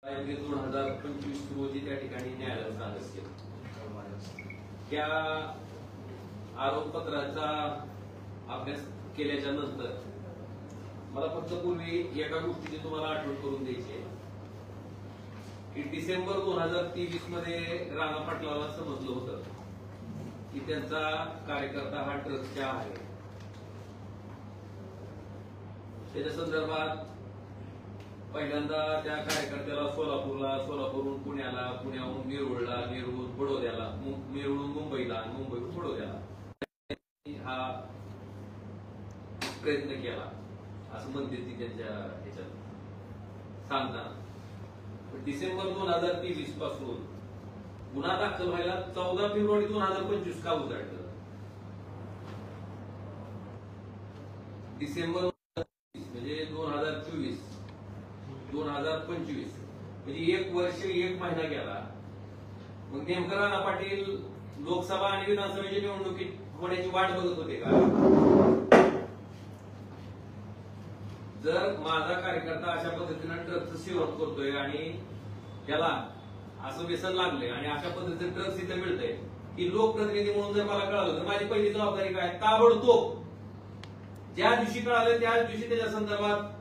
2025 रोजी त्या ठिकाणी न्यायालयात सादर केलं. त्या आरोपपत्राचा अभ्यास केल्याच्या नंतर मला फक्त पूर्वी एका गोष्टीची तुम्हाला आठवण करून द्यायची आहे की डिसेंबर 2023 मध्ये राणा पाटलाला समजलं होतं की त्यांचा कार्यकर्ता हा ड्रग्सचा आहे. त्याच्या संदर्भात पहिल्यांदा त्या कार्यकर्त्याला सोलापूरहून पुण्याला, पुण्याहून नेरूळला, नेरूळहून बडोद्याला, नेरूळहून मुंबईला आणि मुंबईहून बडोद्याला हा प्रयत्न केला असं म्हणते ती त्यांच्या ह्याच्यात सांगताना. डिसेंबर 2023 पासून गुन्हा दाखल व्हायला 14 फेब्रुवारी 2025 का उजाडलं? डिसेंबर म्हणजे 2024 2025 म्हणजे 1 वर्ष 1 महिना गेला. मग नेमकं राणा पाटील लोकसभा आणि विधानसभेच्या निवडणुकीत होण्याची वाट बघत होते का? जर माझा कार्यकर्ता अशा पद्धतीनं ड्रग्सचं सेवन करतोय आणि त्याला असं व्यसन लागलंय आणि अशा पद्धतीचं ड्रग्स इथं मिळतंय की लोकप्रतिनिधी म्हणून जर मला कळालं तर माझी पहिली जबाबदारी काय? ताबडतोब ज्या दिवशी कळालं त्याच दिवशी त्याच्या संदर्भात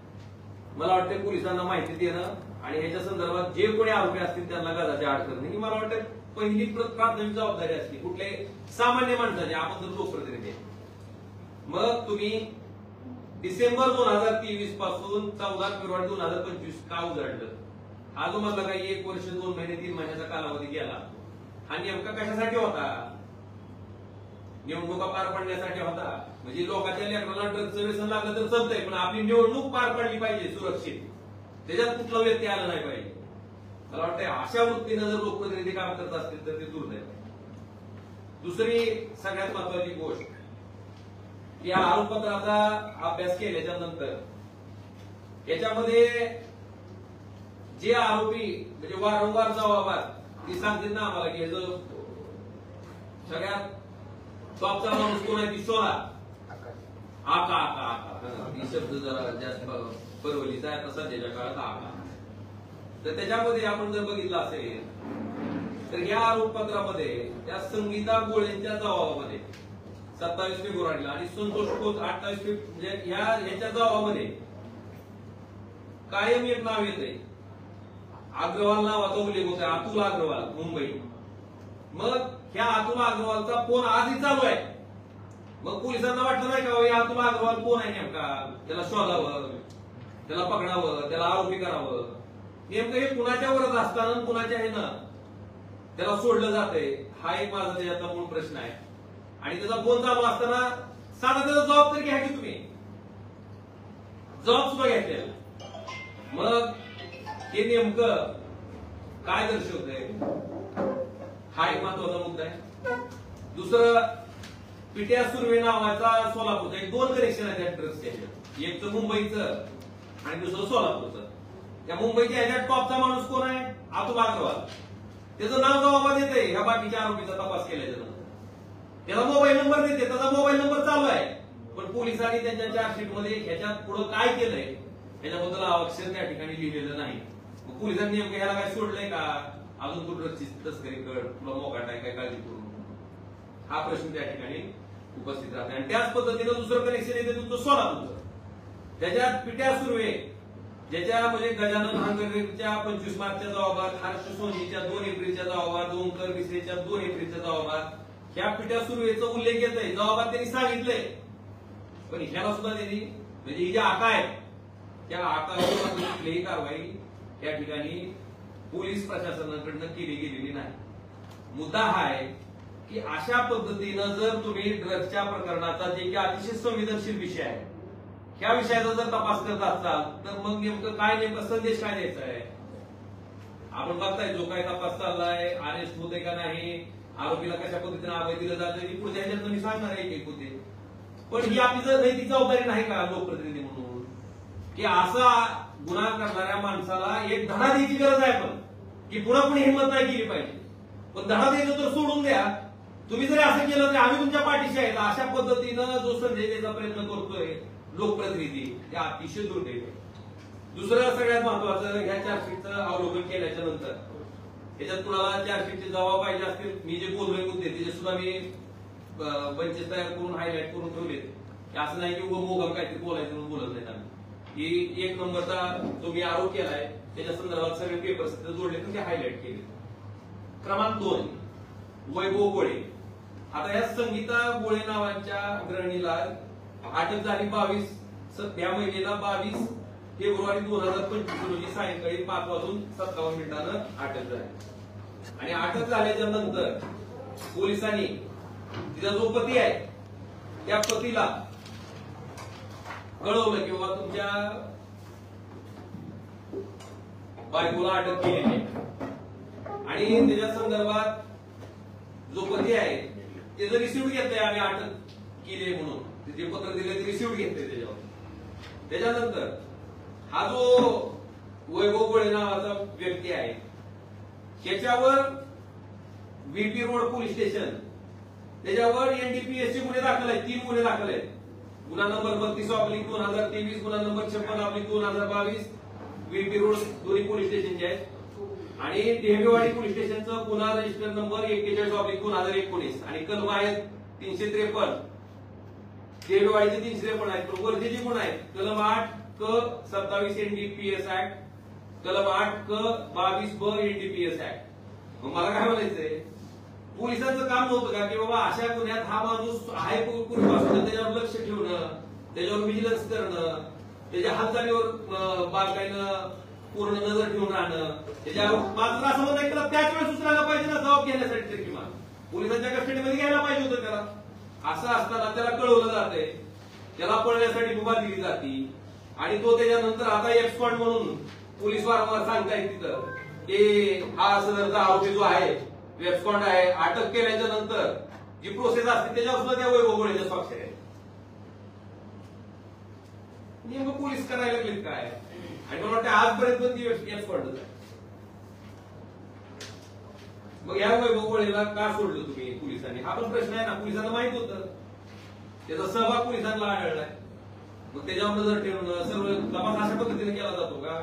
मला वाटतं पोलिसांना माहिती देणं आणि ह्याच्या संदर्भात जे कोणी आरोपी असतील त्यांना गजाची आड करणे ही मला वाटतं पहिली प्राथमिक जबाबदारी असते कुठले सामान्य माणसाची. आपण जर लोकप्रतिनिधी मग तुम्ही डिसेंबर 2023 पासून 14 फेब्रुवारी 2025 का उजाडलं? हा जो म्हटलं काही 1 वर्ष 2 महिने 3 महिन्याचा कालावधी गेला हा नेमका कशासाठी होता? निवडणुका पार पडण्यासाठी होता. म्हणजे लोकांच्या लेकराला ड्रग्सचं व्यसन लागलं तर चालतंय पण आपली निवडणूक पार पडली पाहिजे सुरक्षित, त्याच्यात कुठला व्यक्ती आला नाही पाहिजे. मला वाटतं अशा वृत्तीनं जर लोकप्रतिनिधी काम करत असतील तर ते दुर्दैव. दुसरी सगळ्यात महत्वाची गोष्ट या आरोपपत्राचा अभ्यास केल्याच्या नंतर याच्यामध्ये जे आरोपी म्हणजे वारंवार जबाबात ती सांगतील ना आम्हाला की सगळ्यात टॉपचा माणूस कोण आहे? ती शोधा. आका आका आका ही शब्द जरा जास्त परवलीचा आहे आता सध्याच्या काळात आका. तर त्याच्यामध्ये आपण जर बघितलं असेल तर या आरोपपत्रामध्ये त्या संगीता गोळेंच्या जबाबामध्ये 27 फेब्रुवारीला आणि संतोष खोत 28 म्हणजे ह्याच्या जबाबामध्ये कायम एक नाव येते. अग्रवाल नावाचा उल्लेख होता, अतुल अग्रवाल मुंबई. मग ह्या अतुल अग्रवालचा फोन आजही चालू आहे. मग पोलिसांना वाटलं नाही का या अतुल अग्रवाल कोण आहे नेमका? त्याला शोधावं, त्याला पकडावं, त्याला आरोपी करावं. नेमकं हे कुणाच्यावरच असताना कुणाच्या हे ना त्याला सोडलं जातंय हा एक माझा त्याचा मूळ प्रश्न आहे. आणि त्याचा फोन चालू असताना साधा त्याचा जबाब तरी घ्या की तुम्ही, जबाब सुद्धा घेतलेला. मग हे नेमकं काय दर्शवतंय हा एक महत्वाचा मुद्दा आहे. दुसरं पिट्या सुर्वे नावाचा सोलापूरचा एक 2 कनेक्शन आहे त्या ड्रग्सच्या. एक तर मुंबईचं आणि दुसरं सोलापूरचं. त्या मोबाईलच्या ह्याच्यात टॉपचा माणूस कोण आहे? अतुल अग्रवाल. त्याचं नाव जबाबात येते ह्या बाकीच्या आरोपीचा तपास केल्याच्या नंतर. त्याला मोबाईल नंबर देते, त्याचा मोबाईल नंबर चालू आहे. पण पोलिसांनी त्यांच्या चार्जशीट मध्ये ह्याच्यात पुढे काय केलंय ह्याच्याबद्दल अक्षर त्या ठिकाणी लिहिलेलं नाही. मग पोलिसांनी नेमकं ह्याला काय सोडलंय का? अजून तू ड्रग्सची तस्करी कर, तुला मोकाट आहे काय, काळजी करू हा प्रश्न त्या ठिकाणी उपस्थित राहते. आणि त्याच पद्धतीनं दुसरं कनेक्शन येते तुमचं सोलापूरचं. त्याच्यात पिट्या सुर्वे ज्याच्या म्हणजे गजानन हांगरेच्या 25 मार्चच्या जबाबात, हर्ष सोनीच्या 2 एप्रिलच्या जबाबात, ओंकर मिश्रेच्या 2 एप्रिलच्या जबाबात ह्या पिट्या सुर्वेचा उल्लेख येत आहे. जबाबात त्यांनी सांगितलंय. पण ह्याला सुद्धा त्यांनी म्हणजे ही जी आका आहे त्या आकावर कुठलीही कारवाई या ठिकाणी पोलीस प्रशासनाकडनं केली गेलेली नाही. मुद्दा हा आहे की अशा पद्धतीनं जर तुम्ही ड्रग्सच्या प्रकरणाचा जे की अतिशय संवेदनशील विषय आहे ह्या विषयाचा जर तपास करत असाल तर मग नेमकं काय नेमका संदेश काय द्यायचा आहे? आपण बघताय जो काय तपास चाललाय, अरेस्ट होते का नाही, आरोपीला कशा पद्धतीने अभय दिलं जातं पुढच्या ह्याच्यात मी सांगणार आहे एक होते. पण ही आपली नैतिक जबाबदारी नाही का लोकप्रतिनिधी म्हणून की असा गुन्हा करणाऱ्या माणसाला एक धडा द्यायची गरज आहे. पण की पुन्हा कोणी हिंमत नाही केली पाहिजे. पण धडा द्यायचं तर सोडून द्या. तुम्ही जरी असं केलं तर आम्ही तुमच्या पाठीशी आहे. अशा पद्धतीनं जो संदेश द्यायचा प्रयत्न करतोय लोकप्रतिनिधी ते अतिशय दुर्दैव. दुसरं सगळ्यात महत्वाचं, ह्या चार्जशीटचं अवलोकन केल्याच्या नंतर याच्यात कुणाला चार्जशीटचे जबाब पाहिजे असतील, मी जे बोललोय मुद्दे त्याचे सुद्धा मी बंचेस तयार करून हायलाइट करून ठेवले. असं नाही की उभं मोगम काहीतरी बोलायचं म्हणून बोलत नाही आम्ही. की 1 नंबरचा जो मी आरोप केलाय त्याच्या संदर्भात सगळे पेपर्स जोडले तर ते हायलाइट केले. क्रमांक 2, वैभव गोळे. आता या संगीता गोळे नावाच्या गृहिणीला अटक झाली 22 या महिन्याला 22 फेब्रुवारी 2025 रोजी सायंकाळी 5:57 अटक झाली. आणि अटक झाल्याच्या नंतर पोलिसांनी तिचा जो पती आहे त्या पतीला कळवलं की बाबा तुमच्या बायकोला अटक केलेली आहे. आणि त्याच्या संदर्भात जो पती आहे त्याचं रिसिव्ह घेतलंय, आम्ही अटक केली म्हणून जे पत्र दिले ते रिसिव्ह घेतलंय त्याच्यावर. त्याच्यानंतर हा जो वैभव गोळे नावाचा व्यक्ती आहे त्याच्यावर व्हीपी रोड पोलीस स्टेशन त्याच्यावर एनडीपीएसचे गुन्हे दाखल आहेत. 3 गुन्हे दाखल आहेत. गुन्हा नंबर 32/2023, गुन्हा नंबर 56/2022 व्हीपी रोड दोन्ही पोलीस स्टेशनचे आहेत. आणि ढेबेवाडी पोलीस स्टेशनचं गुन्हा रजिस्टर नंबर 41/2019 आणि कलम आहेत 353. ढेबेवाडीचे 353 आहेत. वर्धेचे गुन्हा आहेत कलम 8 क 27 एनडीपीएस ऍक्ट, कलम 8 क 22 एनडीपीएस ऍक्ट. मग मला काय म्हणायचंय, पोलिसांचं काम नव्हतं का की बाबा अशा गुन्ह्यात हा माणूस आहे पूर्वीपासून त्याच्यावर लक्ष ठेवणं, त्याच्यावर विजिलन्स करणं, त्याच्या हालचालीवर बारकाईनं पूर्ण नजर ठेवून राहणं. त्याच्यावर मात्र असं म्हणत आहे त्याला त्याच वेळेस सुचरायला पाहिजे ना जबाब घेण्यासाठी, तरी किमान पोलिसांच्या कस्टडीमध्ये घ्यायला पाहिजे होतं त्याला. असं असताना त्याला कळवलं जातंय, त्याला पळण्यासाठी मुभा दिली जाते. आणि तो त्याच्यानंतर आता एक्सपर्ट म्हणून पोलीस वारंवार सांगतायत तिथं की हा सदरचा आरोपी जो आहे वेबस्कॉन्ड आहे, अटक केल्याच्या नंतर जी प्रोसेस असते त्याच्यावर सुद्धा त्या वैभव गोळेच्या स्वाक्षरी आहे. नेमकं पोलीस करायला लागलेत काय? आणि मला वाटतं आजपर्यंत पण ती एक्सपर्टच आहे. मग या वैभव गोळेला का सोडलं तुम्ही पोलिसांनी, हा पण प्रश्न आहे ना. पोलिसांना माहित होतं, त्याचा सहभाग पोलिसांना आढळलाय. मग त्याच्यावर नजर ठेवणं, सर्व तपास अशा पद्धतीने केला जातो का?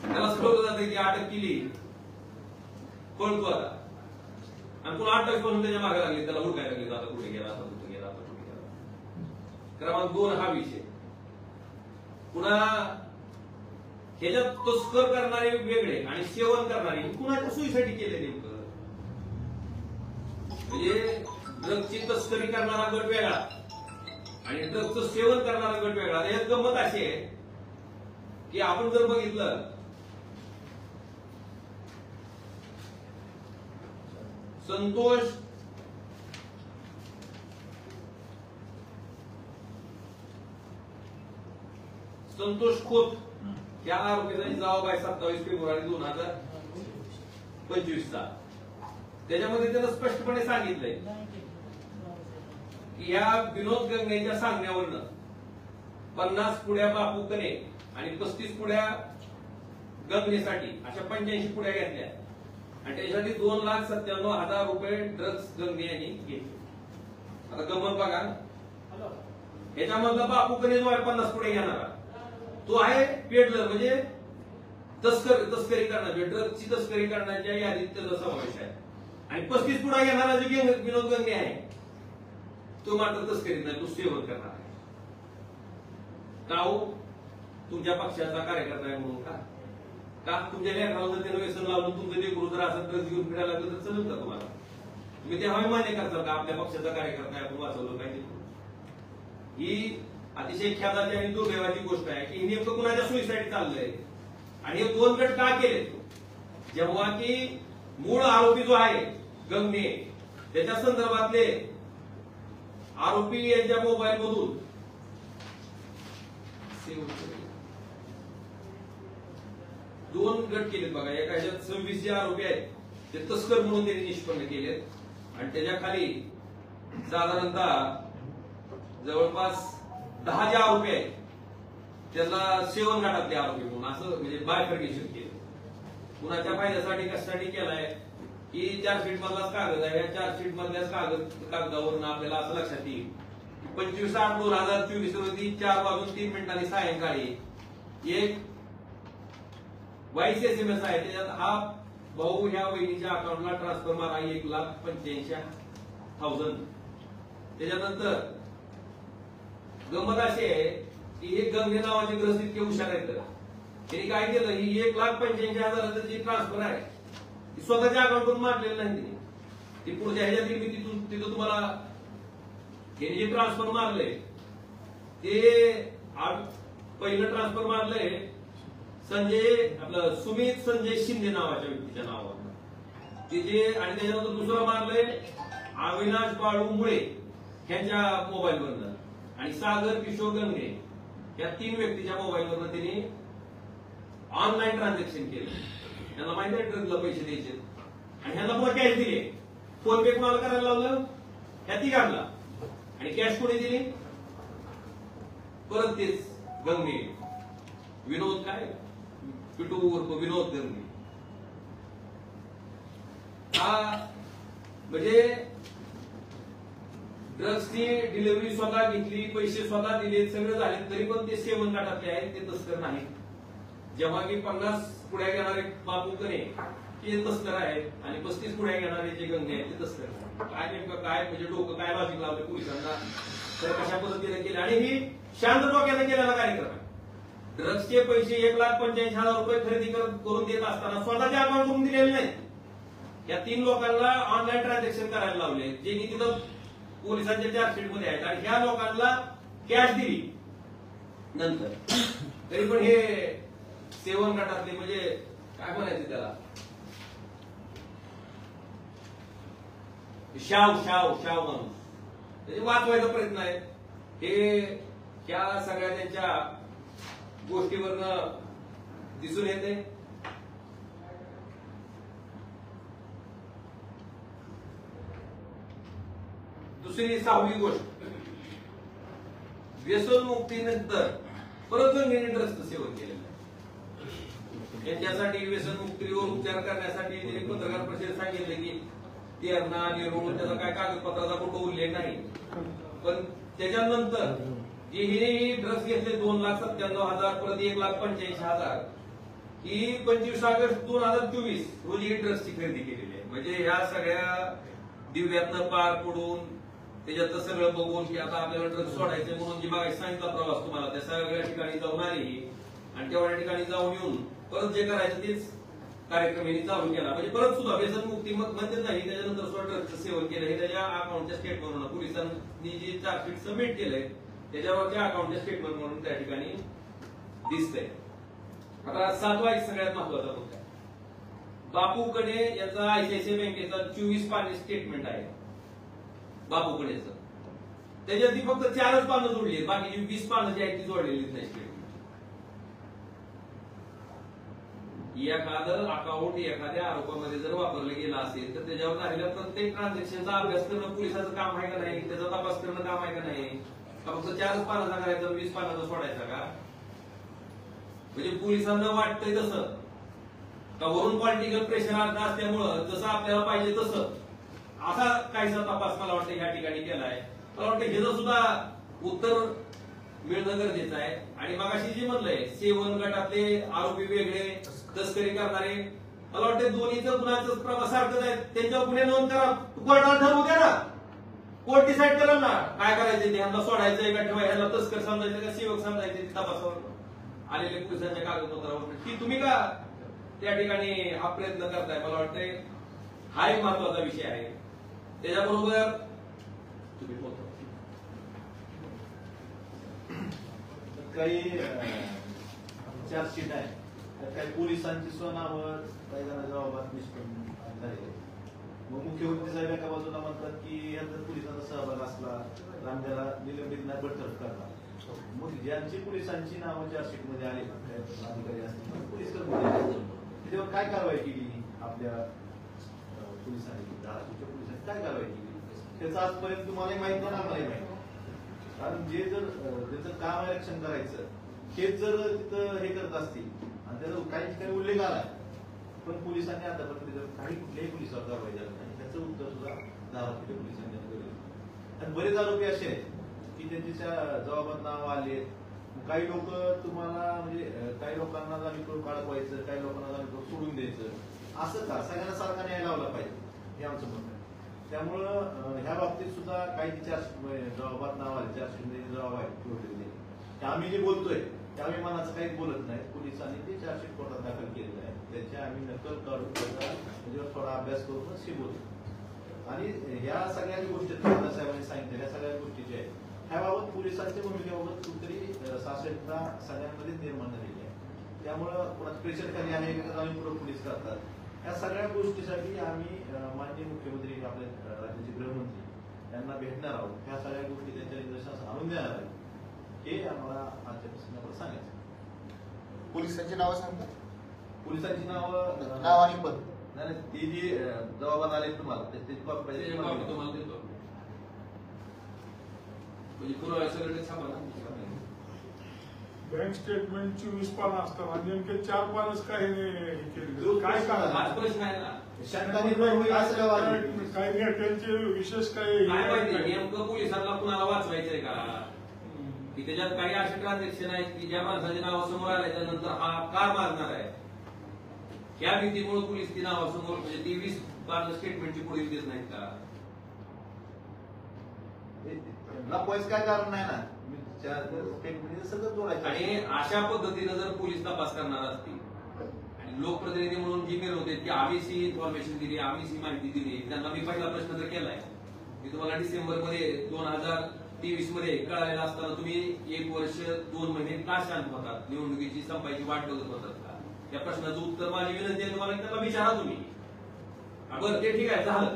त्याला ठरवलं जातं की अटक केली, पळतो आता, आणि पुन्हा 28 पासून त्याच्या मागे लागली, त्याला हुडकायला लागली, आता कुठे गेला, आता कुठे गेला, आता कुठे गेला. क्रमांक 2 हा विषय. पुन्हा ह्याच्यात तस्कर करणारे वेगळे आणि सेवन करणारे कुणाच्या सोयीसाठी केले नेमकं? म्हणजे ड्रगची तस्करी करणारा गट वेगळा आणि ड्रगचं सेवन करणारा गट वेगळा. यात गंमत अशी आहे की आपण जर बघितलं संतोष खोत या आरोपीचा जबाब आहे 27 फेब्रुवारी 2025 चा. त्याच्यामध्ये त्यानं स्पष्टपणे सांगितलंय की या विनोद गंगेच्या सांगण्यावरनं 50 पुड्या बापू कने आणि 35 पुड्या गंगेसाठी अशा 85 पुड्या घेतल्या आणि त्याच्यासाठी 2,97,000 रुपये ड्रग्स गंगे यांनी घेतले. आता गंमत बघा, ह्याच्यामधला बापू कने जो आहे 50 पुढे घेणारा तो आहे पेडलर, म्हणजे तस्करी करण्याची, ड्रग्सची तस्करी करण्याच्या यादीत त्याचा समावेश आहे. आणि 35 पुढा घेणारा जो विनोद गंगे आहे तो मात्र तस्करी नाही, तो सेवन करणार आहे. का हो? तुमच्या पक्षाचा कार्यकर्ता आहे म्हणून का? तुमच्या लेकराला जर त्यानं व्यसन लावून तुमचं लेकरू जर असं ड्रग्स घेऊन फिरायला लागलं तर चलत का तुम्हाला? तुम्ही तेव्हा मान्य करताल का आपल्या पक्षाचा कार्यकर्ता आहे, आपण वाचवलं पाहिजे? ही अतिशय ख्याताची आणि दुर्दैवाची गोष्ट आहे की नेमकं कुणाच्या सोयीसाठी चाललंय. आणि हे 2 गट का केले? जेव्हा की मूळ आरोपी जो आहे गंगे त्याच्या संदर्भातले आरोपी यांच्या मोबाईल मधून 2 गट केलेत बघा. एका ह्याच्यात 26 जे आरोपी आहेत ते तस्कर म्हणून त्यांनी निष्पन्न केलेत आणि त्याच्या खाली साधारणतः जवळपास 10 जे आरोपी आहेत त्याला सेवन गटातले आरोपी म्हणून असं म्हणजे बायफर्गेशन केलं. कुणाच्या फायद्यासाठी कशासाठी केलाय की चार्जशीट मधलाच कागद आहे. या चार्जशीट मधल्याच कागदावरून आपल्याला असं लक्षात येईल 25/8/2024 रोजी 4:03 सायंकाळी एक वाईस SMS आहे, त्याच्यात हा भाऊ ह्या वहिनीच्या अकाउंटला ट्रान्सफर मारा 1,85,000. त्याच्यानंतर गंमत अशी आहे की हे गंगे नावाचे ग्रस्त इतके हुशार आहेत, त्यांनी काय केलं, ही 1,85,000 जी ट्रान्सफर आहे ती स्वतःच्या अकाउंटवरून मारलेली नाही. ती पुढच्या ह्याच्यात मी तिथं तुम्हाला हे जे ट्रान्सफर मारले ते पहिलं ट्रान्सफर मारलंय आपलं सुमित संजय शिंदे नावाच्या व्यक्तीच्या नावावर ते जे, आणि त्याच्यानंतर दुसरं मारलंय अविनाश बाळू मुळे यांच्या मोबाईलवरनं, आणि सागर किशोर गंगे या 3 व्यक्तीच्या मोबाईलवरनं त्यांनी ऑनलाईन ट्रान्झॅक्शन केलं. त्यांना माहिती आहे ड्रगला पैसे द्यायचे, आणि ह्यांना पुन्हा कॅश दिली. फोन पे कोणाला करायला लावलं, ह्या तिघांना, आणि कॅश कोणी दिली, परत तेच गंगे, विनोद काय पिटू उर्फ विनोद गंगे. हा म्हणजे ड्रग्सची डिलिव्हरी स्वतः घेतली, पैसे स्वतः दिले, सगळे झाले, तरी पण ते सेवन गटातले आहेत, ते तस्कर नाही. जेव्हा की 50 पुढ्या घेणारे बापू कने ते तस्कर आहेत, आणि 35 पुढ्या घेणारे जे गंगे आहेत ते तस्कर आहेत. काय नेमकं काय म्हणजे डोकं काय लॉजिक लावलं पोलिसांना, तर कशा पद्धतीने केलं, आणि ही शांत डोक्याने केलेला कार्यक्रम आहे. ड्रग्सचे पैसे 1,85,000 रुपये खरेदी करून देत असताना स्वतःच्या अकाउंटवरून दिलेले नाही. या 3 लोकांना ऑनलाईन ट्रान्झॅक्शन करायला लावले, जे की तिथं पोलिसांच्या चार्जशीट मध्ये आहेत, आणि ह्या लोकांना कॅश दिली नंतर. तरी पण हे सेवन गटातले म्हणजे काय म्हणायचं त्याला, शाव माणूस, त्याचे वाचवायचा प्रयत्न आहे. हे त्या सगळ्या त्यांच्या गोष्टीवरनं दिसून येते. दुसरी 6वी गोष्ट, व्यसनमुक्तीनंतर परत गंगेने ड्रग्सचं सेवन केलेलं आहे. यांच्यासाठी व्यसनमुक्तीवर उपचार करण्यासाठी त्यांनी पत्रकार परिषदेत सांगितले की तेरणा निरोळ त्याचा काय कागदपत्राचा कुठं उल्लेख नाही, पण त्याच्यानंतर हे ड्रग्स घेतले 2,97,000, परत 1,85,000 ही 25 ऑगस्ट 2024 रोजी ही ड्रग्सची खरेदी केलेली आहे. म्हणजे ह्या सगळ्या दिव्यातनं पार पडून त्याच्यात सगळं बघून की आता आपल्याला ड्रग्स सोडायचे म्हणून जी मागे सांगितला प्रवास तुम्हाला, त्या सगळ्या ठिकाणी जाऊन आली, आणि तेवढ्या ठिकाणी जाऊन येऊन परत जे करायचं तेच कार्यक्रम यांनी चालू केला. म्हणजे परत सुद्धा व्यसनमुक्ती म्हणते नाही, त्याच्यानंतर सुद्धा ड्रग्सचं सेवन केलं हे त्याच्या अकाउंटच्या स्टेटमेंट पोलिसांनी जे चार्जशीट सबमिट केलंय त्याच्यावरच्या अकाउंटच्या स्टेटमेंट म्हणून त्या ठिकाणी दिसतंय. आता 7वा एक सगळ्यात महत्वाचा मुद्दा, बापू कने याचा ICICI बँकेचा 24 पानी स्टेटमेंट आहे बापू कनेचं. त्याच्यात फक्त 4च पानं जोडली आहेत, बाकीची 20 पानं जी आहेत ती जोडलेलीच नाही स्टेटमेंट. एखादं अकाउंट एखाद्या आरोपामध्ये जर वापरलं गेलं असेल तर त्याच्यावर झालेल्या प्रत्येक ट्रान्झॅक्शनचा अभ्यास करणं पोलिसांचं काम आहे का नाही, त्याचा तपास करणं काम आहे का नाही, का फक्त 4च पानाचा करायचा 20 पानाचा सोडायचा का? म्हणजे पोलिसांना वाटतंय तसं का वरून पॉलिटिकल प्रेशर असल्यामुळं जसं आपल्याला पाहिजे तसं असा काहीसा तपास मला वाटतं ह्या ठिकाणी केलाय. मला वाटतं ह्याचं सुद्धा उत्तर मिळणं गरजेचं आहे. आणि मगाशी जे म्हणलंय सेवन गटातले आरोपी वेगळे, तस्करी करणारे, मला वाटतं दोन्हीचं गुन्ह्याचं प्रमाण सारखंच आहे. त्यांच्यावर गुन्हे नोंद करा, कोर्टाला ठरवू द्या ना, कोर्ट डिसाईड करेल ना काय करायचं, ह्यांना सोडायचंय का ठेवायचं, ह्यांना तस्कर समजायचं का सेवक समजायचे ते तपासावर आलेले पोलिसांच्या कागदपत्रावर. की तुम्ही का त्या ठिकाणी हा प्रयत्न करताय, मला वाटतंय हा एक महत्वाचा विषय आहे. त्याच्याबरोबर तुम्ही काही चार्जशीट आहे, काही पोलिसांची स्वनावर काही जणांच्या बाबत निष्पन्न झाले. मग मुख्यमंत्री साहेब एका बाजूला म्हणतात की यात जर पोलिसांचा सहभाग असला तर आम्हाला निलंबित नाही बडतर्फ करतात. मग ज्यांची पोलिसांची नावं चार्जशीट मध्ये आले अधिकारी असतील पोलीस कर्मचारी त्याच्यावर काय कारवाई केली आपल्या पोलिसांनी, धाराशिवच्या पोलिसांनी काय कारवाई केली त्याचं आजपर्यंत तुम्हालाही माहित नाही, आम्हालाही माहित. कारण जे जर त्याचं काम रक्षण करायचं हेच जर तिथं हे करत असतील आणि त्याचा काही ठिकाणी उल्लेख आला पण पोलिसांनी आतापर्यंत काही कुठल्याही पोलिसावर कारवाई झाली नाही, त्याचं उत्तर सुद्धा धाराशिवच्या पोलिसांनी दिलं. आणि बरेच आरोपी असे आहेत की त्यांच्या जबाबात नाव आले काही लोक तुम्हाला म्हणजे काही लोकांना जाणीव करून अडकवायचं, काही लोकांना जाणीव करून सोडून द्यायचं, असं का सगळ्यांना सारखा न्याय लावला पाहिजे हे आमचं म्हणणं आहे. त्यामुळं ह्या बाबतीत सुद्धा काही जबाबात नाव आले 400 जबाब आहेत ते आम्ही जे बोलतोय त्यावेळी मनाचं काहीच बोलत नाही. पोलिसांनी ते 400 कोर्टात दाखल केलेलं आहे, त्याची आम्ही नकल काढून त्याचा थोडा अभ्यास करूनच हे बोलतो. आणि ह्या सगळ्या गोष्टी साहेबांनी सांगितल्या ह्या सगळ्या गोष्टी ज्या आहेत ह्याबाबत पोलिसांच्या भूमिकेबाबत कुठेतरी साशंकता सगळ्यांमध्ये निर्माण झालेली आहे. त्यामुळं कोणाचं प्रेशर खाली आहे का पोलीस करतात, या सगळ्या गोष्टीसाठी आम्ही माननीय मुख्यमंत्री आपले राज्याचे गृहमंत्री यांना भेटणार आहोत. ह्या सगळ्या गोष्टी त्यांच्या निदर्शनास आणून देणार आहेत हे आम्हाला आजच्या प्रश्नावर सांगायचं. पोलिसांची नावं सांगता? पोलिसांची नावं नाव आणि पद नाही, ती जी जबाबात आले तुम्हाला त्याची कॉपी पाहिजे तुम्हाला देतो म्हणजे पुरावा सगळे सांगा ना. बँक स्टेटमेंट 24 पानं असतात आणि नेमके 4 पानच काय केले काय हाच प्रश्न आहे ना. काय त्यांचे विशेष काय माहिती नेमकं पोलिसांना कुणाला वाचवायचंय का की त्याच्यात काही असे ट्रान्झॅक्शन आहेत की ज्या माणसाचे नाव समोर आल्याच्या नंतर हा कार मारणार आहे, या भीतीमुळे पोलीस ती नावासमोर म्हणजे ती 20 पानं स्टेटमेंटची पुढे देत नाहीत का? लपवायचं काय कारण नाही ना, सगळं जोडायचं. आणि अशा पद्धतीने जर पोलीस तपास करणार असतील आणि लोकप्रतिनिधी म्हणून जी मिळवते की आम्हीच ही इन्फॉर्मेशन दिली, आम्हीच ही माहिती दिली, त्यांना मी पहिला प्रश्न जर केलाय मी तुम्हाला डिसेंबर मध्ये 2023 मध्ये कळालेला असताना तुम्ही 1 वर्ष 2 महिने का शांत होतात, निवडणुकीची संपायची वाट बघत होतात का? या प्रश्नाचं उत्तर माझी विनंती आहे तुम्हाला त्याला विचारा तुम्ही. बरं ते ठीक आहे झालं,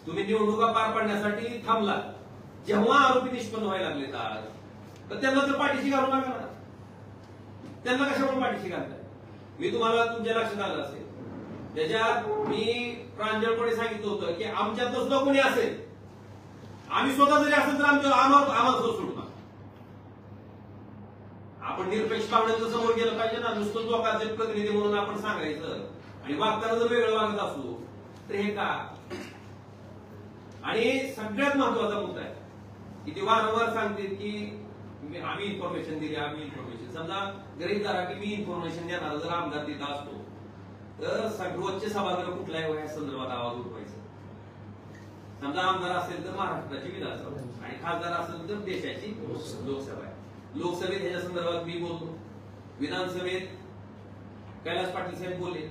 तुम्ही निवडणुका पार पाडण्यासाठी थांबला, जेव्हा आरोपी निष्पन्न व्हायला लागले तर त्यांना तर पाठीशी घालू नका ना. त्यांना कशामुळे पाठीशी घालताय? मी तुम्हाला तुमच्या लक्षात आलं असेल त्याच्यात मी प्रांजळपणे सांगितलं होतं की आमच्यात सुद्धा कोणी असेल, आम्ही स्वतः जरी असेल तर आम्हाला सोडू नका. आपण निरपेक्ष पाहुण्यांचं समोर गेलं पाहिजे ना. नुसतं लोकांचे प्रतिनिधी म्हणून आपण सांगायचं आणि वागताना जर वेगळं वागत असलो तर हे का? आणि सगळ्यात महत्वाचा मुद्दा आहे की ते वारंवार सांगते की आम्ही इन्फॉर्मेशन दिली, आम्ही इन्फॉर्मेशन. समजा गरीब झाला की मी इन्फॉर्मेशन देणार जर आमदार तिथं असतो तर सर्वोच्च सभागृह कुठल्याही वया संदर्भात आवाज उठवायचा. समजा आमदार असेल तर महाराष्ट्राची विधानसभा आणि खासदार असेल तर देशाची लोकसभा आहे. लोकसभेत ह्याच्या संदर्भात मी बोलतो, विधानसभेत कैलास पाटील साहेब बोलले,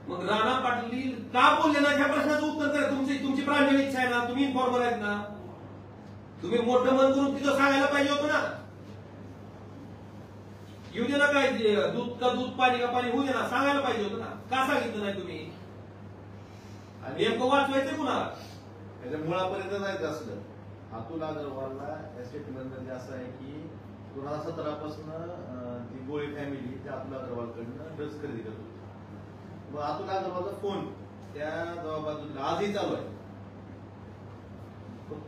मग राणा पाटील का बोलले ना ह्या प्रश्नाचं उत्तर करा. तुमची प्रांजळ इच्छा आहे ना, तुम्ही इन्फॉर्मर आहेत ना, तुम्ही मोठं मन करून तिथं सांगायला पाहिजे होतं ना. येऊ दे ना काय दूध का दूध पाणी का पाणी होऊ दे ना, सांगायला पाहिजे होतं ना. का सांगितलं नाही तुम्ही? आणि नेमकं वाचवायचं कुणाला? त्याच्या मुळापर्यंत जायचं असलं अतुल अग्रवालला स्टेटमेंटमध्ये असं आहे की 2017 पासून ती गोळी फॅमिली त्या अतुल अग्रवालकडनं ड्रग्स खरेदी करत होती. मग अतुल अग्रवालचा फोन त्या जबाबात आजही चालू आहे.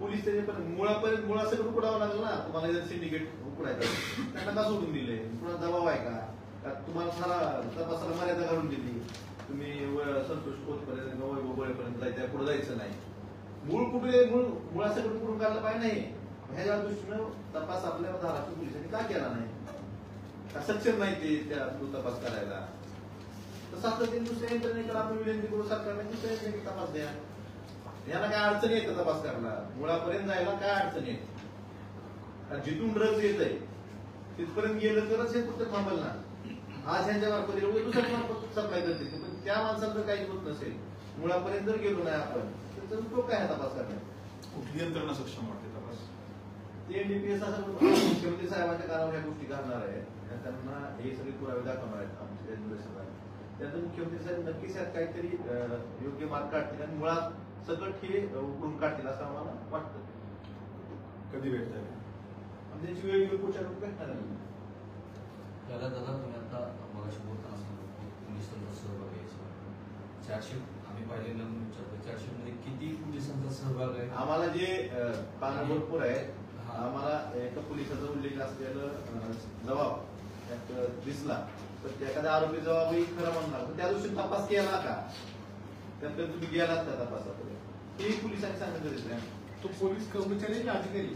पोलीस त्याच्या मुळापर्यंत मुळासकट उकडावं लागलं ना. तुम्हाला जर सिंडिकेट उकडायचं त्यांना का सोडून दिले? पुन्हा दबाव आहे का? तुम्हाला सारा तपासाला मर्यादा घालून दिली, तुम्ही संतोष खोतपर्यंत वैभवपर्यंत जायचं, पुढे जायचं नाही. मूळ कुठे मुळासकट कुठून काढलं पाहिजे नाही. ह्याच्या दृष्टीनं तपास आपल्या महाराष्ट्र पोलिसांनी का केला नाही? का सक्षम नाही ते त्या तपास करायला? तर सातत्याने दुसऱ्या यंत्रणेकडे आपण विनंती करू सरकारने दुसऱ्या यंत्रणेकडे तपास द्या. याला काय अडचणी येतं तपास करायला? मुळापर्यंत जायला काय अडचणी येत? जिथून ड्रग्ज येत आहे तिथपर्यंत गेलं तरच हे कुठं थांबल ना. आज ह्यांच्या मार्फत दुसऱ्या मार्फत सप्लाय करते, पण त्या माणसाला जर काही होत नसेल, मुळापर्यंत जर गेलो नाही आपण तर तो काय तपास करणार? कुठली यंत्रणा सक्षम वाटते तपास? ते एनडीपीएस असं मुख्यमंत्री साहेबांच्या कानावर ह्या गोष्टी करणार आहे, त्यांना हे सगळे पुरावे दाखवणार आहेत आमच्या निर्देशात. त्यानंतर मुख्यमंत्री साहेब नक्कीच यात काहीतरी योग्य मार्ग काढतील आणि मुळात सकट हे उकळून काढतील असं आम्हाला वाटतं. कधी भेटताय? त्यांची वेगवेगळी पुढच्या भेटणार आहे. त्याला दादा तुम्ही आता मगाशी बोलताना सांगितलं पोलिसांचा सहभाग यायचा 400 आम्ही पाहिलेलं विचारतो 400 मध्ये किती पोलिसांचा सहभाग आहे? आम्हाला जे पानं भरपूर आहे, आम्हाला एका पोलिसाचा उल्लेख असलेला जबाब त्यात दिसला तर एखाद्या आरोपी जबाबही खरं म्हणणार तर त्या दिवशी तपास केला का? त्यानंतर तुम्ही गेलात का तपासाकडे? ते पोलिसांनी सांगितलं आहे. तो पोलीस कर्मचारी की अधिकारी?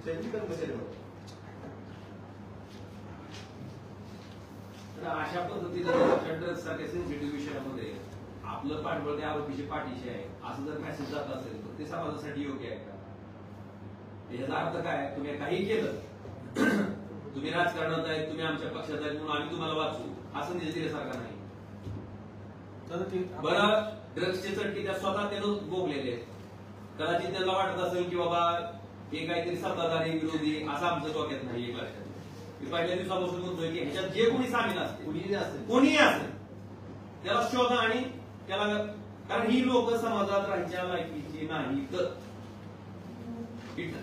कर्मचारी तर अशा पद्धतीनं ड्रग्स सारख्या सेन्सिटिव्ह विषयामध्ये आपलं पाठबळ त्या आरोपीची पाठीशी आहे असं जर मेसेज जात असेल तर ते समाजासाठी योग्य आहे का? याचा अर्थ काय? तुम्ही काही केलं तुम्ही राजकारणात आहेत, तुम्ही आमच्या पक्षात आहेत म्हणून आम्ही तुम्हाला वाचू असं दिल्यासारखं नाही. बरं, ड्रग्सचे चटके त्या स्वतः त्यानं भोगलेले आहेत. कदाचित त्यांना वाटत असेल की बाबा हे काहीतरी सत्ताधारी विरोधी असं आमचं डोक्यात नाही. एक लक्षात मी पहिल्या दिवसापासून म्हणतोय की ह्याच्यात जे कोणी सामील असते कोणीही असेल त्याला शोधा आणि त्याला, कारण ही लोक समाजात राहायच्या लायकीची नाही तर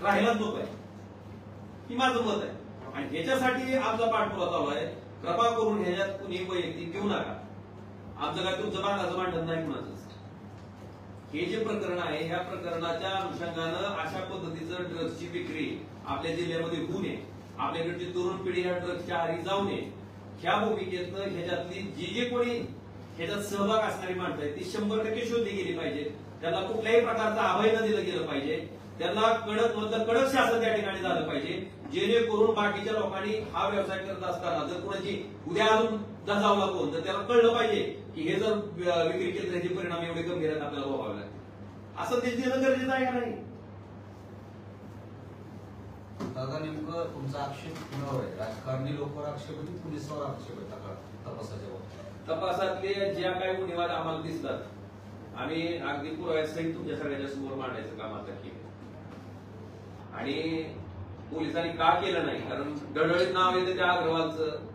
राहायलाच नको आहे ही माझं मत आहे. आणि ह्याच्यासाठी आमचा पाठपुरावा चालू आहे. कृपा करून ह्याच्यात कुणी वैयक्तिक घेऊ नका. आमचं काय तुमचं मागाचं मांडत नाही कुणाचंच. हे जे प्रकरण आहे ह्या प्रकरणाच्या अनुषंगानं अशा पद्धतीचं ड्रग्सची विक्री आपल्या जिल्ह्यामध्ये होऊ नये, आपल्याकडची तरुण पिढी ह्या ड्रग्सच्या आहारी जाऊ नये, ह्या भूमिकेतनं ह्याच्यातली जी कोणी ह्याच्यात सहभाग असणारी माणसं आहेत ती 100% शोधली गेली पाहिजे. त्यांना कुठल्याही प्रकारचं अभय न दिलं गेलं पाहिजे. त्यांना कडक मधलं कडक शासन त्या ठिकाणी झालं पाहिजे, जेणेकरून बाकीच्या लोकांनी हा व्यवसाय करत असताना जर कोणाची उद्या अजून दजावला कोण तर त्याला कळलं पाहिजे की हे जर विक्री केली तर ह्याचे परिणाम एवढे गंभीर आहेत आपल्याला भोगावे लागतात. असं ते देणं गरजेचं आहे का नाही? दादा नेमकं तुमचा आक्षेप कुणावर आहे? राजकारणी लोकांवर आक्षेप आहे, पोलिसावर आक्षेप आहे तपासाच्या बाबतीत? तपासातले ज्या काही गुन्हेगार आम्हाला दिसतात आम्ही अगदी पुराव्यासहित तुमच्या सगळ्यांच्या समोर मांडायचं काम आता केलं. आणि पोलिसांनी का केलं नाही? कारण डळडळीत नाव येतं त्या अग्रवालचं,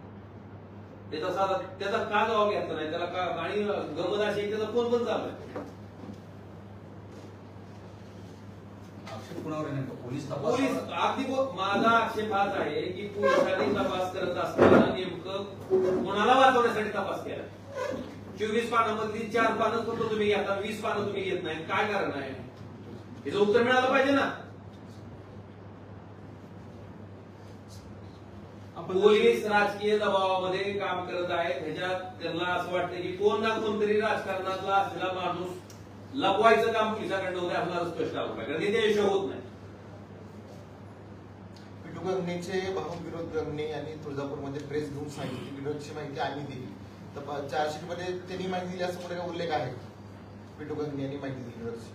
त्याचा का जबाब घेतला नाही त्याला का? आणि गमत अशी त्याचा फोन पण चालू आहे. आक्षेप कुणावर आहे नेमकं? पोलीस पोलीस अगदी माझा आक्षेप हाच आहे की पोलिसांनी तपास करत असताना नेमकं कोणाला वाचवण्यासाठी तपास केला. 24 पानामधली 4 पानं फक्त तुम्ही घेता, 20 पानं तुम्ही घेत नाही. काय कारण आहे? याचं उत्तर मिळालं पाहिजे ना. पोलीस राजकीय दबावामध्ये काम करत आहेत. ह्याच्यात त्यांना असं वाटतं की कोण ना कोणतरी राजकारणातला असलेला माणूस लपवायचं काम पोलिसांकडे होते आपल्याला स्पष्ट आरोप आहे. कारण ते यश होत नाही. पिटू गंगणेचे भाऊ विनोद गंगणे यांनी तुळजापूरमध्ये प्रेस घेऊन सांगितली विनोदची माहिती आम्ही दिली. तर चार्जशीट मध्ये त्यांनी माहिती दिली असं कुठे उल्लेख आहे? पिटू गंगणे यांनी माहिती दिली विनोदची.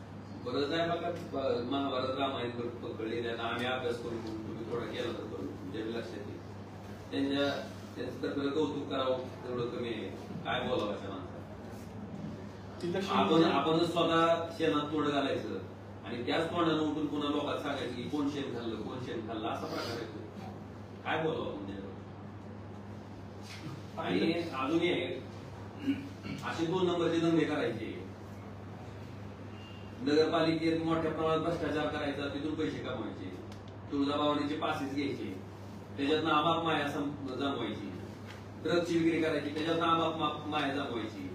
बरंच आहे बघा, महाभारत रामायण पकडले आम्ही अभ्यास करून तुम्ही थोडा केला तर करून तुमच्या लक्षात येईल. त्यांचं तर कौतुक करावं तेवढं कमी आहे. काय बोलावं अशा माणसाला? आपण स्वतः शेणात तोंड घालायचं आणि त्याच तोंडानं उठून पुन्हा लोकांना सांगायचं की कोण शेण खाल्लं कोण शेण खाल्लं असा प्रकार आहे. काय बोलावं म्हणजे? आणि अजूनही असे 2 नंबरचे दंगे करायचे. नगरपालिकेत मोठ्या प्रमाणात भ्रष्टाचार करायचा, तिथून पैसे कमवायचे, तुळजाभवानीचे पासेस घ्यायचे, त्याच्यातनं आमाप माया जमवायची, ड्रग्सची विक्री करायची, त्याच्यातनं आमाप माया जमवायची.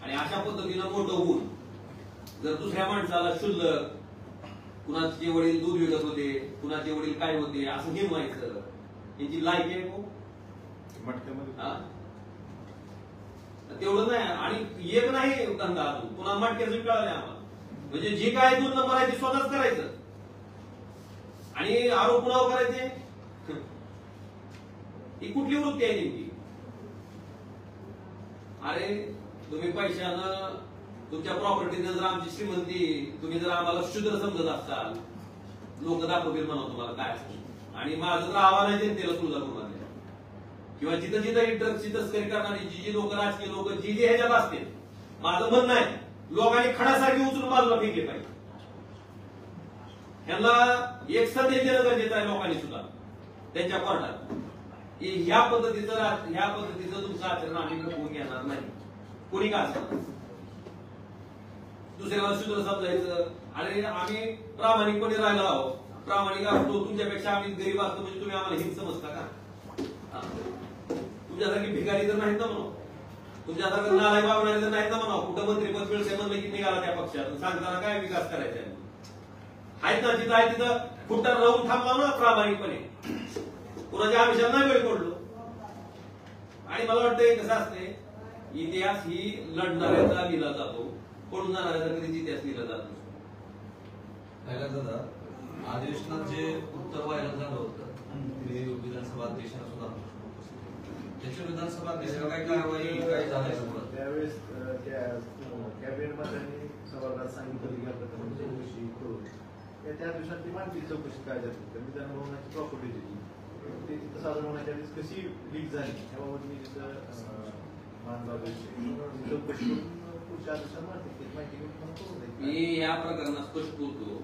आणि अशा पद्धतीनं मोठं होऊन जर दुसऱ्या माणसाला शुल्लक, कुणाचे वडील दूध विकत होते, कुणाचे वडील काय होते असं हिमवायचं, यांची लायकी आहे हो तेवढं नाही. आणि एक नाही धंदा अजून पुन्हा मटक्याचं कळालं आम्हाला. म्हणजे जे काय 2 नंबर आहे ते स्वतःच करायचं आणि आरोप पुन्हा करायचे. ही कुठली वृत्ती आहे नेमकी? अरे तुम्ही पैशानं तुमच्या प्रॉपर्टीनं जर आमची श्रीमंती तुम्ही जर आम्हाला शुद्र समजत असाल, लोक दाखवतील म्हणा तुम्हाला काय असतं. आणि माझं तर आव्हान आहे जनतेला तुळजापूरमध्ये किंवा जिथं जिथं ड्रग्सची तस्करी करणारी जी लोक राजकीय लोक जी ह्याच्यात असतील, माझं म्हणणं आहे लोकांनी खडासारखी उचलून बाजूला फेकले पाहिजे. ह्यांना एक संदेश देणं गरजेचं आहे लोकांनी सुद्धा त्यांच्या कोर्टात. ह्या पद्धतीचं तुमचं आचरण आम्ही होऊन घेणार नाही. कोणी का असणार दुसऱ्याला शुद्र समजायचं. आणि आम्ही प्रामाणिकपणे राहिलो आहोत. प्रामाणिक असतो तुमच्यापेक्षा आम्ही गरीब असतो म्हणजे तुम्ही आम्हाला हित समजता का? तुमच्यासारखी भिकारी तर नाहीत ना म्हणा, तुमच्यासारखं नालाय वागणारे तर नाहीत ना म्हणा. कुठं मंत्रीपद मिळते म्हणलं की निघाला त्या पक्षात सांगताना काय विकास करायचा आहेत ना. जिथं आहे तिथं फुटणार राहून थांबला ना प्रामाणिकपणे, कुणाच्या आमिषाला नाही वेळ पडलो. आणि मला वाटतं कसं असते, इतिहास ही लढणाऱ्याचा लिहिला जातो, पडून जाणाऱ्याचा कधीच इतिहास लिहिला जात नसतो. दादा अधिवेशनात जे उत्तर व्हायरल झालं होतं ते विधानसभा अध्यक्षांना सुद्धा त्याच्या विधानसभा अध्यक्षांनी काय कारवाई काय झालंय का पुढं? त्यावेळेस त्या कॅबिनेट मंत्र्यांनी सभागृहात सांगितलं की आपल्या चौकशी करून त्या दिवसात ती मांडली चौकशी काय झाली तर मी त्यांना भवनाची प्रॉपर्टी दिली ते तिथं साधारण होण्याच्या आधीच कशी लीक झाली त्याबाबत मी तिथं मांडला चौकशी करून पुढच्या दिवसात माहिती माहिती घेऊन तुम्हाला करून देईल. मी या प्रकरणात स्पष्ट बोलतो,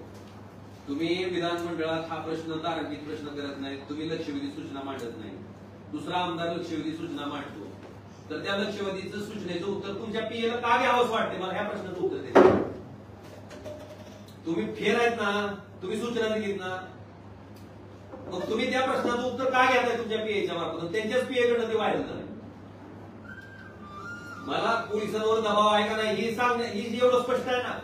तुम्ही विधानमंडळात हा प्रश्न तारांकित प्रश्न करत नाही, तुम्ही लक्षवेधी सूचना मांडत नाही, दुसरा आमदार लक्षवेधी सूचना मांडतो, तर त्या लक्षवेधीचं सूचनेचं उत्तर तुमच्या पीएला का घ्यावंच वाटते? मला ह्या प्रश्नाचं उत्तर द्यायचं. तुम्ही फेर आहेत ना, तुम्ही सूचना दिलीत ना, मग तुम्ही त्या प्रश्नाचं उत्तर का घेताय तुमच्या पीएच्या मार्फत? त्यांच्याच पीएकडनं ते व्हायरल झालं. मला पोलिसांवर दबाव आहे का नाही ही एवढं स्पष्ट आहे ना.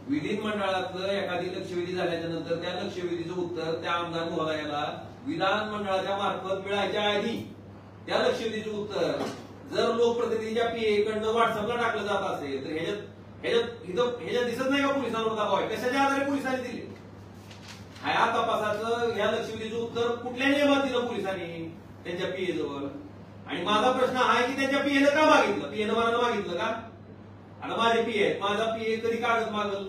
विधिमंडळातलं एखादी लक्षवेधी झाल्याच्या नंतर त्या लक्षवेधीचं उत्तर त्या आमदार महोदयाला विधानमंडळाच्या मार्फत मिळायच्या आधी त्या लक्षवेधीचं उत्तर जर लोकप्रतिनिधीच्या पीए कडनं व्हॉट्सअपला टाकलं जात असेल तर ह्याच्यात दिसत नाही का पोलिसांवर दबाव आहे? कशाच्या आधारे पोलिसांनी दिले? ह्या तपासाचं या लक्षवेधीचं उत्तर कुठल्या नियमात दिलं पोलिसांनी त्यांच्या पीए जवळ? आणि माझा प्रश्न हा आहे की त्यांच्या पीएनं का मागितलं? पीएनं मला मागितलं का? आता माझे पीए आहेत, माझा पीए कधी कागद मागल?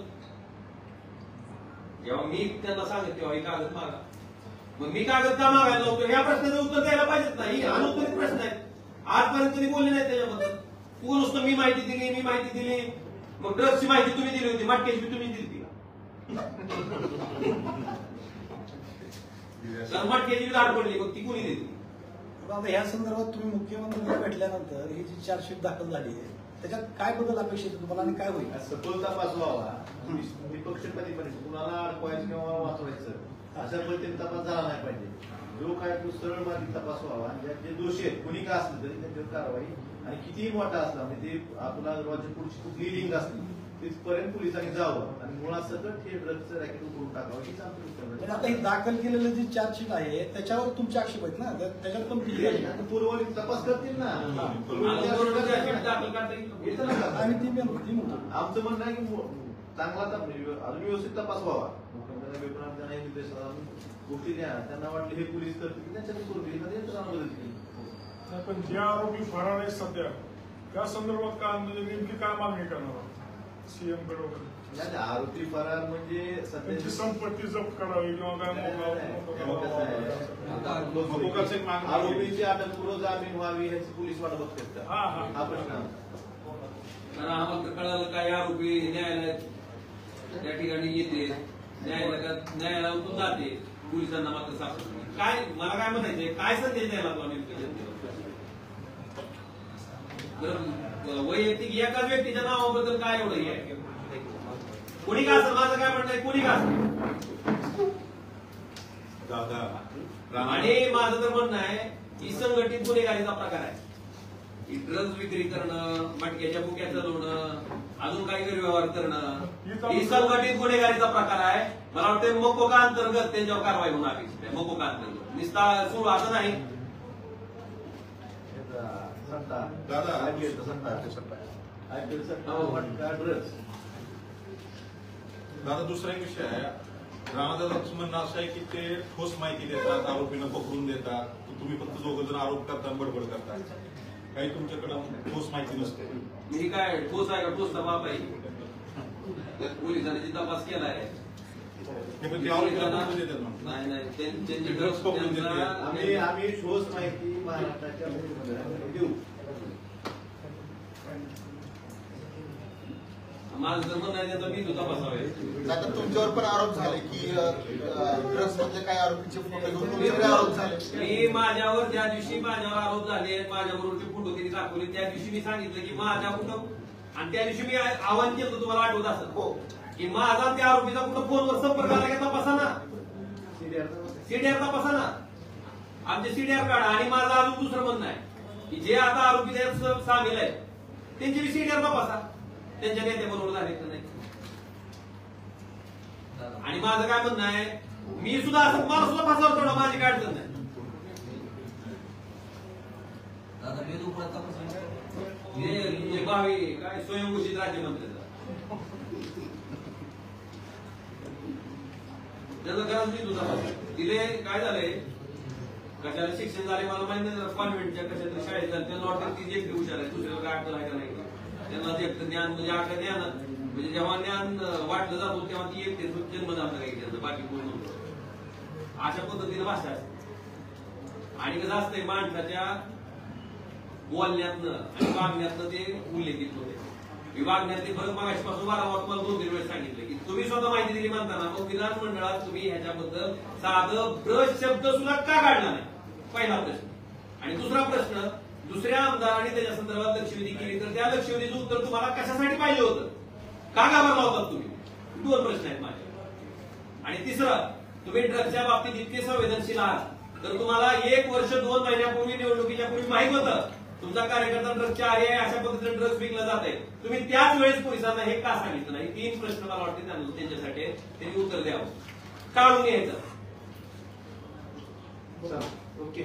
जेव्हा मी त्यांना सांगेन तेव्हा ही कागद मागा. मग मी कागद का मागायला नव्हतो? ह्या प्रश्नाचं उत्तर द्यायला पाहिजेत नाही. अनुत्तरित प्रश्न आहेत, आजपर्यंत कधी बोलले नाही त्याच्याबद्दल. तू नुसतं मी माहिती दिली मग ड्रग्सची माहिती तुम्ही दिली होती, माटकेची तुम्ही दिली तर मटकेची धाड पडली मग ती कोणी दिली? आता या संदर्भात तुम्ही मुख्यमंत्री भेटल्यानंतर ही जी चार्जशीट दाखल झाली आहे त्याच्यात काय बदल अपेक्षित आहे तुम्हाला आणि काय होईल? सखोल तपास व्हावा, निपक्षपातीपणे कुणाला अडकवायचं किंवा वाचवायचं अशा पद्धतीने तपास झाला नाही पाहिजे. जो काय तो सरळ मार्गी तपास व्हावा आणि जे दोषी आहेत कुणी का असलं तरी त्यांच्यावर कारवाई आणि कितीही मोठा असला म्हणजे ते आपला पुढची कुठली लिंक असली तिथपर्यंत पोलिसांनी जावं आणि मुळात सकट हे ड्रग्सचं रॅकेट उकळून टाकावं हीच आमची पण आता ही दाखल केलेलं जी चार्जशीट आहे त्याच्यावर तुमचे आक्षेप आहेत ना, त्याच्यात पण पूर्व तपास करतील ना. आणि ती म्हणतो आमचं म्हणणं आहे की चांगला अजून व्यवस्थित तपास व्हावा. मुख्यमंत्र्यांना हे निर्देश गोष्टी द्या, त्यांना वाटले हे पोलीस करतील त्यांच्याकडे पूर्वी मदत केली. पण जे आरोपी फरार आहेत सध्या त्या संदर्भात काय म्हणजे नेमकी काय मागणी करणार सीएम कडे वगैरे? आरोपी फरार म्हणजे त्यांची संपत्ती जप्त करावी किंवा काय आरोपीची अटकपूर्व जामीन व्हावी ह्याची पोलीस वाट बघतात का? हा प्रश्न. कारण आम्हाला कळालं काय आरोपी न्यायालयात त्या ठिकाणी येते, न्यायालयातून जाते, पोलिसांना मात्र सापडत काय. मला काय म्हणायचंय, काय संदेश द्यायला तो वैयक्तिक एकाच व्यक्तीच्या नावाबद्दल काय एवढं हे आहे? कोणी का असं माझं काय म्हणणं आहे, कोणी का आणि माझं तर म्हणणं आहे ही संघटित गुन्हेगारीचा प्रकार आहे. ड्रग्ज विक्री करणं, मटक्याच्या बुक्या चालवणं, अजून काही गैरव्यवहार करणं ही संघटित गुन्हेगारीचा प्रकार आहे. मला वाटतं मकोका अंतर्गत त्यांच्यावर कारवाई होणार आहे. मकोका अंतर्गत निस्ता सोडू असं नाही. दादा दुसरा एक विषय आहे, राणादादांचं म्हणणं असं आहे की ते ठोस माहिती देतात, आरोपींना पकडून देतात, तुम्ही फक्त दोघं जण आरोप करता बडबड करता, काही तुमच्याकडे ठोस माहिती नसते. मी काय ठोस आहे का? ठोसचा बाप आहे. पोलिसांनी जी तपास केलाय आम्ही ठोस माहिती महाराष्ट्राच्या मुख्यमंत्र्यांना देऊ. माझं जर म्हणणं आहे त्याचा मी तो तपासावे. आता तुमच्यावर पण आरोप झाले की ड्रग्स मधले काही आरोपीचे फोटो घेऊन तुमच्यावर आरोप झाले. मी माझ्यावर ज्या दिवशी माझ्यावर आरोप झाले, माझ्याबरोबरचे फोटो त्यांनी दाखवले, त्या दिवशी मी सांगितलं की माझ्या कुठं, आणि त्या दिवशी मी आव्हान केलं, तुम्हाला आठवत असत की माझा त्या आरोपीचा कुठं फोनवर संपर्क आला की तपासा ना, सीडीआर तपासा ना, आमचे सीडीआर काढा. आणि माझं अजून दुसरं म्हणणं आहे की जे आता आरोपी त्यात सामील आहेत त्यांची बी सीडीआर तपासा, त्यांच्या नेत्याबरोबर झाले तर नाही. आणि माझं काय म्हणणं आहे, मी सुद्धा असं मला सुद्धा फासावर थोडं माझी काय अडचण नाही. हे भावी काय स्वयंघोषित राज्यमंत्र्याचा त्याचं गरज नाही तुझा. तिले काय झालंय, कशाला शिक्षण झाले मला माहिती नाही, कॉन्व्हेंटच्या कशा तरी शाळेत झाले त्यांना वाटतं ती एकटी हुशार आहे, दुसऱ्याला काय अडचण आहे का नाही. त्यांना ते एकटं ज्ञान म्हणजे आकडे ज्ञान म्हणजे जेव्हा ज्ञान वाटलं जातो तेव्हा ती एकटे जन्म झाला काही त्यांचं, बाकी कोण नव्हतं. अशा पद्धतीने भाषा असते. आणि कसं असतंय माणसाच्या बोलण्यातनं आणि वागण्यातनं ते उल्लेखित होते. विभागण्यातले फरक मागाशीपासून वारंवार तुम्हाला 2-3 वेळेस सांगितलं की तुम्ही स्वतः माहिती दिली म्हणताना मग विधानमंडळात तुम्ही ह्याच्याबद्दल साधं ब्रश शब्द सुद्धा का काढला नाही, पहिला प्रश्न. आणि दुसरा प्रश्न, दुसऱ्या आमदारांनी त्याच्या संदर्भात लक्षवेधी केली तर त्या लक्षवेधीचं उत्तर तुम्हाला कशासाठी पाहिजे होतं, का घाबरला होता तुम्ही, 2 प्रश्न आहेत माझे. आणि तिसरं, तुम्ही ड्रग्सच्या बाबतीत इतके संवेदनशील आहात तर तुम्हाला 1 वर्ष 2 महिन्यापूर्वी निवडणुकीच्या पूर्वी माहित होतं तुमचा कार्यकर्ता ड्रग्सच्या आरी आहे, अशा पद्धतीने ड्रग्स विकलं जात आहे, तुम्ही त्याच वेळेस पोलिसांना हे का सांगितलं नाही. 3 प्रश्न मला वाटते त्यांच्यासाठी त्यांनी उत्तर द्यावं, काढून घ्यायचं. ओके.